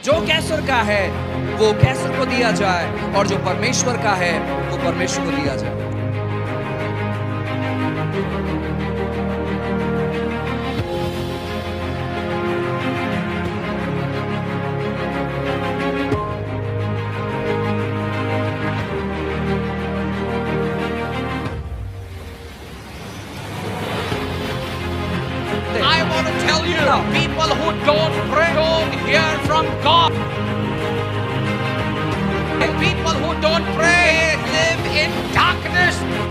जो कैसर का है वो कैसर को दिया जाए और जो परमेश्वर का है वो परमेश्वर को दिया जाए। I want to tell you, people who don't pray don't hear from God. And people who don't pray live in darkness.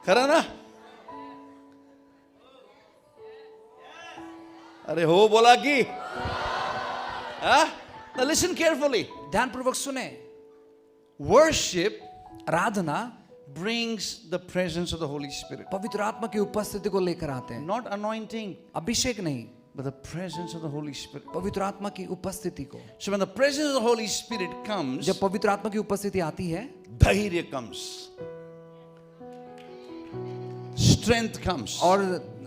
खरा ना? अरे हो बोला कि Now listen carefully. ध्यानपूर्वक सुने। Worship Aradhana brings the presence of the Holy Spirit. पवित्र आत्मा की उपस्थिति को लेकर आते हैं। Not anointing, अभिषेक नहीं, but the presence of the Holy Spirit. पवित्र आत्मा की उपस्थिति को। So when the presence of the Holy Spirit comes, जब पवित्र आत्मा की उपस्थिति आती है, धैर्य comes. Strength comes. और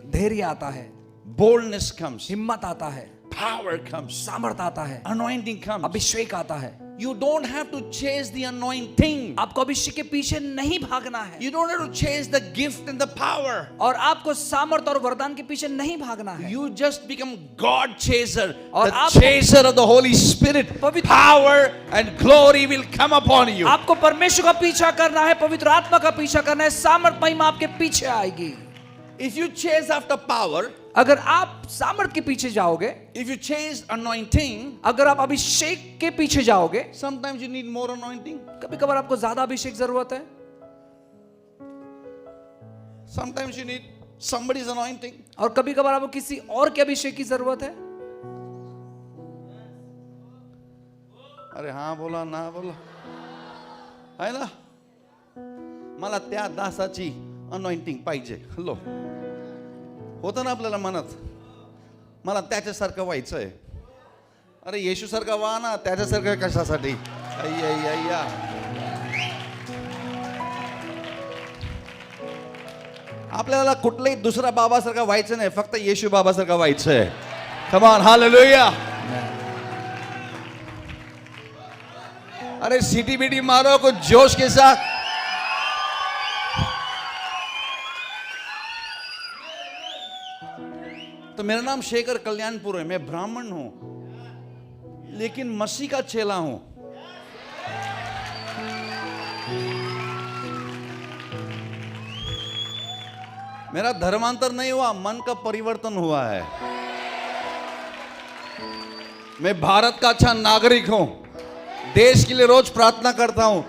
धैर्य आता है, Boldness comes. हिम्मत आता है, Power comes. सामर्थ आता है, Anointing comes. अभिषेक आता है। You don't have to chase the anointing. आपको अभिषेक के पीछे नहीं भागना है, You don't have to chase the gift and the power. और आपको सामर्थ और वरदान के पीछे नहीं भागना है। You just become God chaser, और the आप- chaser of the Holy Spirit. पवित्र- Power and glory will come upon you. आपको परमेश्वर का पीछा करना है, पवित्र आत्मा का पीछा करना है, सामर्थ महिमा आपके पीछे आएगी। If you chase after power, अगर आप सामर्थ के पीछे जाओगे, if you chase anointing, अगर आप अभिषेक के पीछे जाओगे, sometimes you need more anointing. कभी कभार आपको ज्यादा अभिषेक जरूरत है, Sometimes you need somebody's anointing. और कभी कभार आपको किसी और के अभिषेक की जरूरत है। अरे हाँ बोला ना बोला है ना? मला त्या दासाची अनॉइंटिंग पाहिजे. लो होतं ना आपल्याला मनात, मला त्याच्यासारखं व्हायचं आहे. अरे येशूसारखं व्हा ना, त्याच्यासारखं कशासाठी? अय्या आपल्याला कुठलाही दुसरा बाबासारखं व्हायचं नाही, फक्त येशू बाबासारखं व्हायचं आहे. Come on, hallelujah. अरे सीटी बीटी मारो कुछ जोश के साथ. तो मेरा नाम शेखर कल्याणपुर है, मैं ब्राह्मण हूं लेकिन मसीह का चेला हूं. मेरा धर्मांतर नहीं हुआ, मन का परिवर्तन हुआ है. मैं भारत का अच्छा नागरिक हूं, देश के लिए रोज प्रार्थना करता हूं,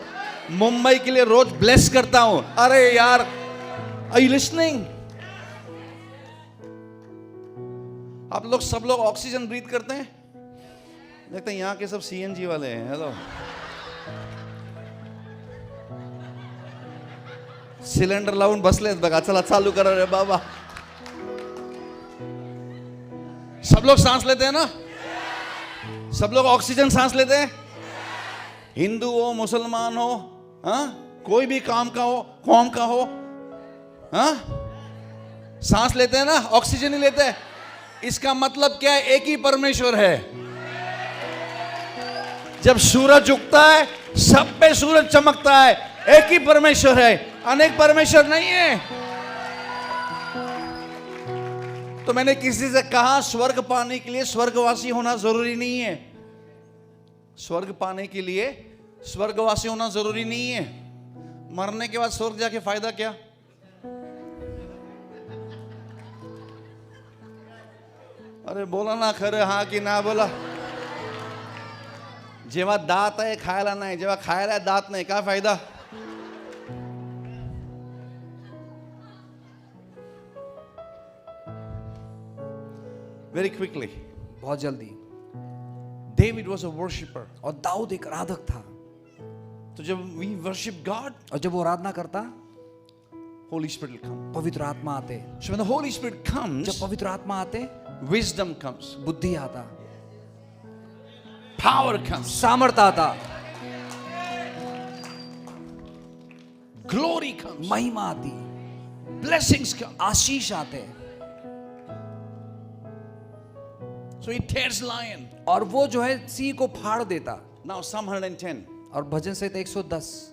मुंबई के लिए रोज ब्लेस करता हूं. अरे यार, आर यू लिसनिंग? आप लोग सब लोग ऑक्सीजन ब्रीथ करते हैं? देखते हैं यहाँ के सब सीएनजी वाले हैं. हेलो, सिलेंडर लावून बसलेत बघा. चला चालू करा रे बाबा. सब लोग सांस लेते हैं ना? सब लोग ऑक्सीजन सांस लेते हैं. हिंदू हो, मुसलमान हो, हाँ, कोई भी काम का हो, कौम का हो, हाँ, सांस लेते हैं ना, ऑक्सीजन ही लेते हैं. इसका मतलब क्या है? एक ही परमेश्वर है. जब सूरज उगता है सब पे सूरज चमकता है. एक ही परमेश्वर है, अनेक परमेश्वर नहीं है. तो मैंने किसी से कहा, स्वर्ग पाने के लिए स्वर्गवासी होना जरूरी नहीं है. स्वर्ग पाने के लिए स्वर्गवासी होना जरूरी नहीं है. मरने के बाद स्वर्ग जाके फायदा क्या? अरे बोला ना खरं हा की ना बोला. जेव्हा दात आहे खायला नाही, जेव्हा खायला दात नाही, काय फायदा? Very quickly, बहुत जल्दी। David was a worshipper. और दाऊद एक आराधक था। तो जब we worship God, और जब वो आराधना करता, Holy Spirit will come. पवित्र आत्मा आते, So when the Holy Spirit comes, जब पवित्र आत्मा आते, wisdom comes, बुद्धि आता, power comes, सामर्थ आता, glory comes, महिमा आती, blessings come. आशीष आते, So he tears lion. और वो जो है सिंह को फाड़ देता. Now Psalm 110. और भजन संहिता 110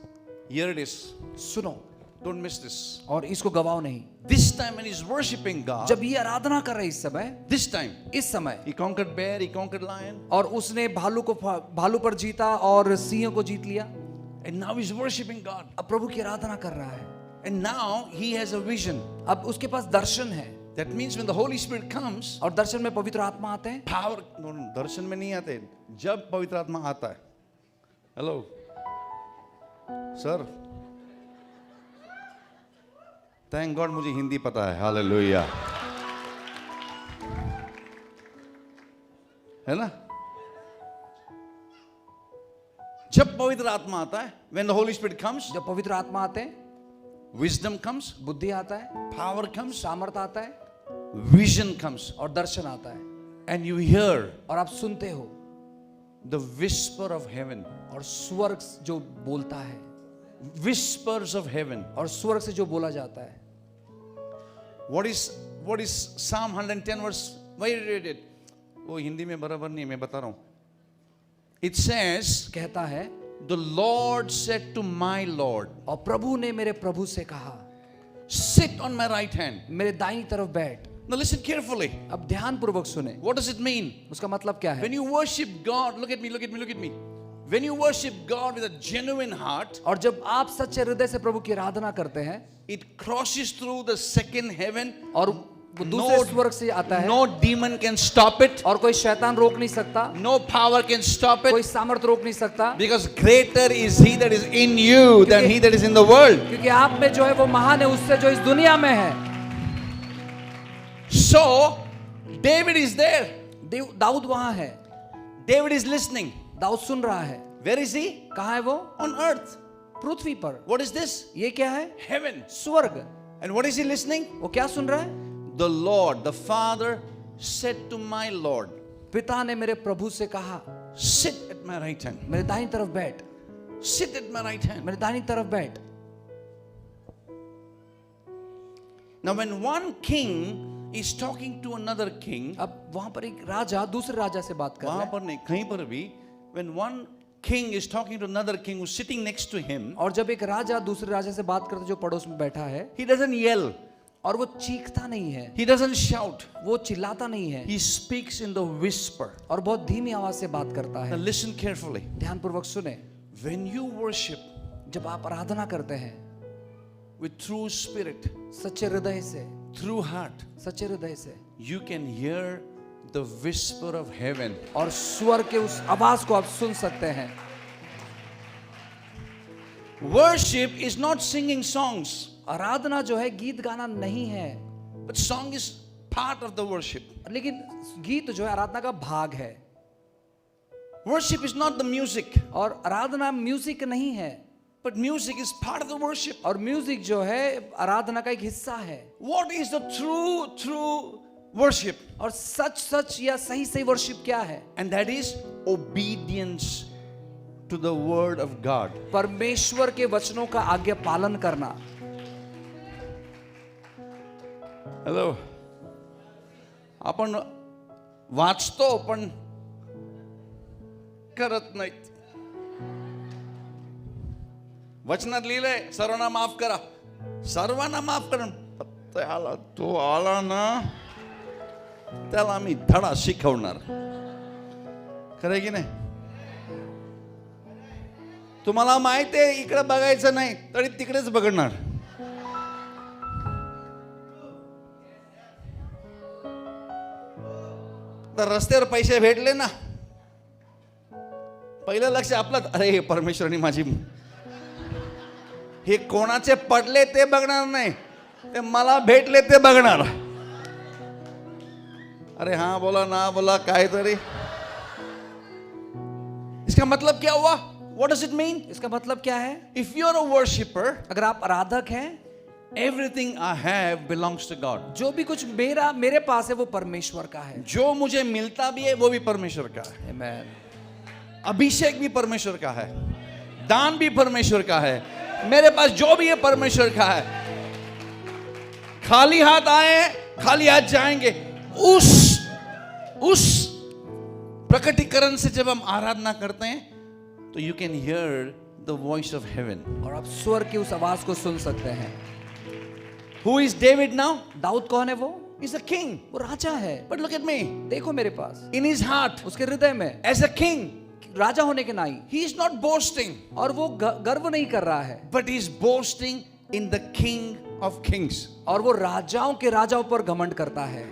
Here it is. सुनो Don't miss this. और इसको गवाओ नहीं. This time when he's worshiping God, जब ये आराधना कर रहे इस समय, this time इस समय, he conquered bear, he conquered lion, और उसने भालू पर जीता और सिंह को जीत लिया. and now he's worshiping God. अब प्रभु की आराधना कर रहा है. And now he has a vision. अब उसके पास दर्शन है, That means when the Holy Spirit comes, और दर्शन में पवित्र आत्मा आते हैं. power, no, दर्शन में नहीं आते, जब पवित्र आत्मा आता है. Hello, sir. Thank God मुझे हिंदी पता है. Hallelujah. है ना? जब पवित्र आत्मा आता है, when the Holy Spirit comes, जब पवित्र आत्मा आते हैं, wisdom comes, बुद्धि आता है, power comes, सामर्थ आता है, vision comes, और दर्शन आता है, and you hear और आप सुनते हो, the whisper of heaven, और स्वर्ग जो बोलता है, whispers of heaven. और स्वर्ग से जो बोला जाता है. What is Psalm 110 verse? Why did you read it? वो हिंदी में बराबर नहीं, मैं बता रहा हूँ. It says, कहता है, the Lord said to my Lord, और प्रभु ने मेरे प्रभु से कहा, sit on my right hand. मेरे दाईं तरफ बैठ. Now listen carefully. अब ध्यान पूर्वक सुने. What does it mean? उसका मतलब क्या है? When you worship God, look at me, look at me, look at me. When you worship God with a genuine heart, और जब आप सच्चे हृदय से प्रभु की आराधना करते हैं, it crosses through the second heaven. और वो दूसरे स्वर्ग से आता है, No demon can stop it. और कोई शैतान रोक नहीं सकता, No power can stop कोई it. सामर्थ रोक नहीं सकता, Because greater is He that is in you than he that is in the world. क्योंकि आप में जो है वो महान है उससे जो इस दुनिया में है. So, David is there. Dawood वहां है, David is listening. दाऊद सुन रहा है. Where is he? कहाँ है वो? On earth. पृथ्वी पर. What is this? ये क्या है? Heaven. स्वर्ग. And what is he listening? वो क्या सुन रहा है? The Lord, the Father said to my Lord, पिता ने मेरे प्रभु से कहा, sit at my right hand. मेरे दाहिनी तरफ बैठ. Sit at my right hand. मेरे दाहिनी तरफ बैठ. Now when one king is talking to another king, अब वहां पर एक राजा दूसरे राजा से बात कर रहा वहां है. पर नहीं, कहीं पर भी, when one king is talking to another king who's sitting next to him, और जब एक राजा दूसरे राजा से बात करते जो पड़ोस में बैठा है, he doesn't yell, और वो चीखता नहीं है, he doesn't shout, वो चिल्लाता नहीं है, he speaks in the whisper. और बहुत धीमी आवाज से बात करता Now है. listen carefully. ध्यानपूर्वक सुने. When you worship जब आप आराधना करते हैं with true spirit, सच्चे हृदय से, true heart, सच्चे हृदय से, you can hear the whisper of heaven. और स्वर के उस आवाज को आप सुन सकते हैं. Worship is not singing songs, आराधना जो है गीत गाना नहीं है, but song is part of the worship. लेकिन गीत जो है आराधना का भाग है. Worship is not the music, और आराधना म्यूजिक नहीं है, but music is part of the worship. और म्यूजिक जो है आराधना का एक हिस्सा है. What is the true worship? और सच या सही वर्शिप क्या है? And that is obedience to the word of God. परमेश्वर के वचनों का आज्ञा पालन करना. हॅलो, आपण वाचतो पण करत नाहीत. वचनात लिहिलंय सर्वांना माफ करा, सर्वांना माफ करा. त्याला तो आला ना, त्याला आम्ही धडा शिकवणार. खरं की नाही? तुम्हाला माहिती आहे इकडे बघायचं नाही तरी तिकडेच बघणार. तर रस्त्यावर पैसे भेटले ना, पहिलं लक्ष आपलं, अरे हे परमेश्वराने माझी, हे कोणाचे पडले ते बघणार नाही, ते मला भेटले ते बघणार. अरे हाँ बोला ना बोला काहीतरी. इसका मतलब क्या हुआ? What does it mean? इसका मतलब क्या है? If you are a worshipper, अगर आप आराधक हैं, Everything I have belongs to God. जो भी कुछ मेरे पास है वो परमेश्वर का है। जो मुझे मिलता भी है वो भी परमेश्वर का है। Amen. अभिषेक भी परमेश्वर का है, दान भी परमेश्वर का है, मेरे पास जो भी है परमेश्वर का है। खाली हाथ आए, खाली हाथ जाएंगे। उस प्रकटीकरण से जब हम आराधना करते हैं तो you can hear the voice of haven, और आप स्वर्ग की उस आवाज को सुन सकते हैं। Who is David now? Dawood कौन है वो? He's a king. वो राजा है। But look at me. देखो मेरे पास, In his heart, उसके हृदय में as a king, राजा होने के नाई, he is not boasting, और वो गर्व नहीं कर रहा है, but he is boasting in the King of Kings. और वो राजाओं के राजाओं पर घमंड करता है।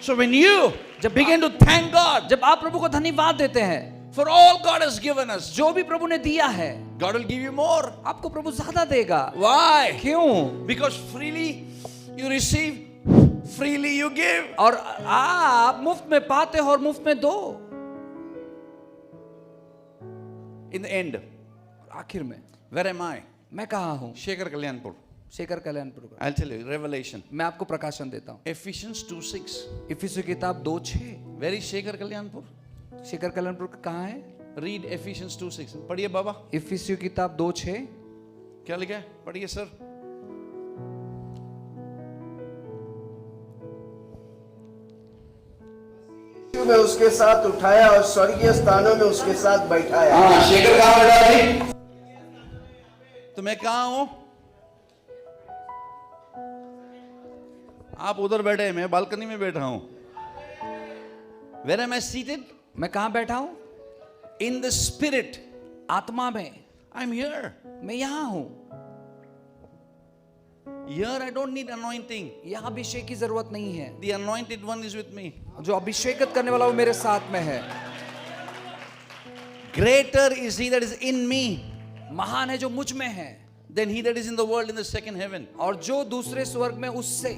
So when you begin to thank God जब आप प्रभु को धन्यवाद देते हैं for all God has given us, जो भी प्रभु ने दिया है, God will give you more. आपको प्रभु ज्यादा देगा। Why? क्यों? Because freely you receive, freely you give. और आप मुफ्त में पाते हो और मुफ्त में दो। In the end, आखिर में where am I? मैं कहाँ हूँ? Shekhar Kalyanpur. शेखर कल्याणपुर का। I'll tell you, Revelation. मैं आपको प्रकाशन देता हूँ। Ephesians 2:6. इफिसियों की किताब 2:6। Where is Shekhar Kalyanpur? Shekhar Kalyanpur का कहाँ है? Read Ephesians 2:6. पढ़िए बाबा। इफिसियों की किताब 2:6। क्या लिखा है? पढ़िए सर। में उसके साथ उठाया और स्वर्गीय स्थानों में उसके साथ बैठाया। हाँ, शेखर कहाँ बैठा है? तो मैं कहाँ हूँ? आप उधर बैठे हैं, मैं बालकनी में बैठा हूँ। Where am I seated? मैं कहाँ बैठा हूँ? In the spirit. आत्मा में। I'm here. मैं यहाँ हूँ। Here I don't need anointing. यहाँ अभिषेक की जरूरत नहीं है। The anointed one is with me. जो अभिषेकित करने वाला वो मेरे साथ में है। Greater is he that is in me महान है जो मुझ में है than he that is in the world in the second heaven. और जो दूसरे स्वर्ग में उससे।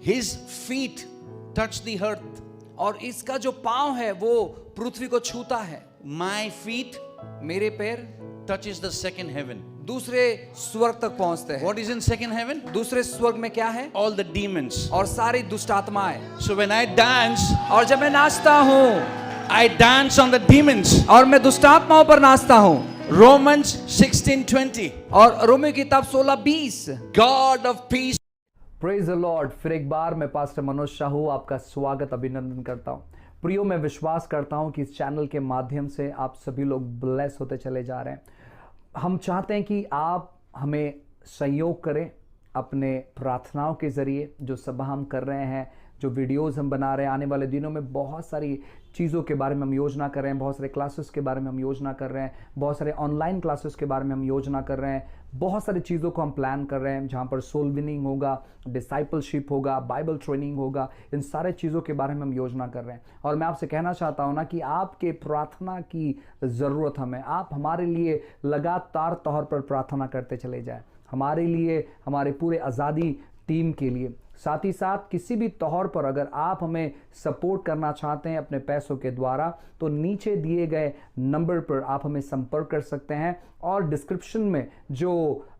His feet touch the earth. और इसका जो पांव है वो पृथ्वी को छूता है। My feet मेरे पैर touches the second heaven. दूसरे स्वर्ग तक पहुंचते हैं। What is in second heaven? दूसरे स्वर्ग में क्या है? All the demons. और सारी दुष्ट आत्माएं। So when I dance, और जब मैं नाचता हूँ, I dance on the demons. और मैं दुष्ट आत्माओं पर नाचता हूँ। Romans 16:20. और रोमियो की किताब 16:20। God of peace. Praise the Lord. फिर एक बार मैं पास्टर मनोज शाहू आपका स्वागत अभिनंदन करता हूँ। प्रियो, मैं विश्वास करता हूँ कि इस चैनल के माध्यम से आप सभी लोग ब्लेस होते चले जा रहे हैं। हम चाहते हैं कि आप हमें सहयोग करें अपने प्रार्थनाओं के ज़रिए। जो सभा हम कर रहे हैं, जो वीडियोस हम बना रहे हैं, आने वाले दिनों में बहुत सारी चीज़ों के बारे में हम योजना कर रहे हैं, बहुत सारे क्लासेस के बारे में हम योजना कर रहे हैं, बहुत सारे ऑनलाइन क्लासेस के बारे में हम योजना कर रहे हैं, बहुत सारी चीज़ों को हम प्लान कर रहे हैं जहाँ पर सोल विनिंग होगा, डिसाइपलशिप होगा, बाइबल ट्रेनिंग होगा। इन सारे चीज़ों के बारे में हम योजना कर रहे हैं। और मैं आपसे कहना चाहता हूँ ना कि आपके प्रार्थना की ज़रूरत हमें। आप हमारे लिए लगातार तौर पर प्रार्थना करते चले जाएं, हमारे लिए, हमारे पूरे आज़ादी टीम के लिए। साथ ही साथ किसी भी तौर पर अगर आप हमें सपोर्ट करना चाहते हैं अपने पैसों के द्वारा, तो नीचे दिए गए नंबर पर आप हमें संपर्क कर सकते हैं। और डिस्क्रिप्शन में जो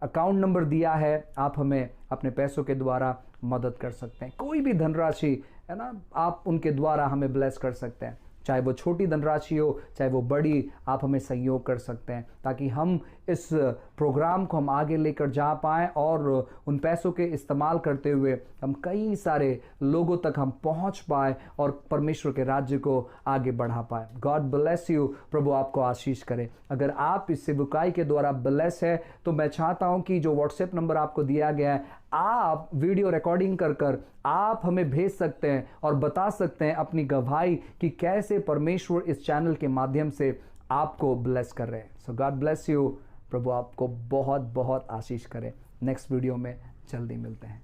अकाउंट नंबर दिया है, आप हमें अपने पैसों के द्वारा मदद कर सकते हैं। कोई भी धनराशि है ना, आप उनके द्वारा हमें ब्लेस कर सकते हैं। चाहे वो छोटी धनराशि हो, चाहे वो बड़ी, आप हमें सहयोग कर सकते हैं ताकि हम इस प्रोग्राम को हम आगे लेकर जा पाएँ और उन पैसों के इस्तेमाल करते हुए हम कई सारे लोगों तक हम पहुंच पाए और परमेश्वर के राज्य को आगे बढ़ा पाए। God bless you. प्रभु आपको आशीष करे। अगर आप इस सेवकाई के द्वारा ब्लेस है तो मैं चाहता हूं कि जो व्हाट्सएप नंबर आपको दिया गया है, आप वीडियो रिकॉर्डिंग कर आप हमें भेज सकते हैं और बता सकते हैं अपनी गवाही कि कैसे परमेश्वर इस चैनल के माध्यम से आपको ब्लेस कर रहे हैं। सो गॉड ब्लेस यू। प्रभु आपको बहुत बहुत आशीष करे। नेक्स्ट वीडियो में जल्दी मिलते हैं।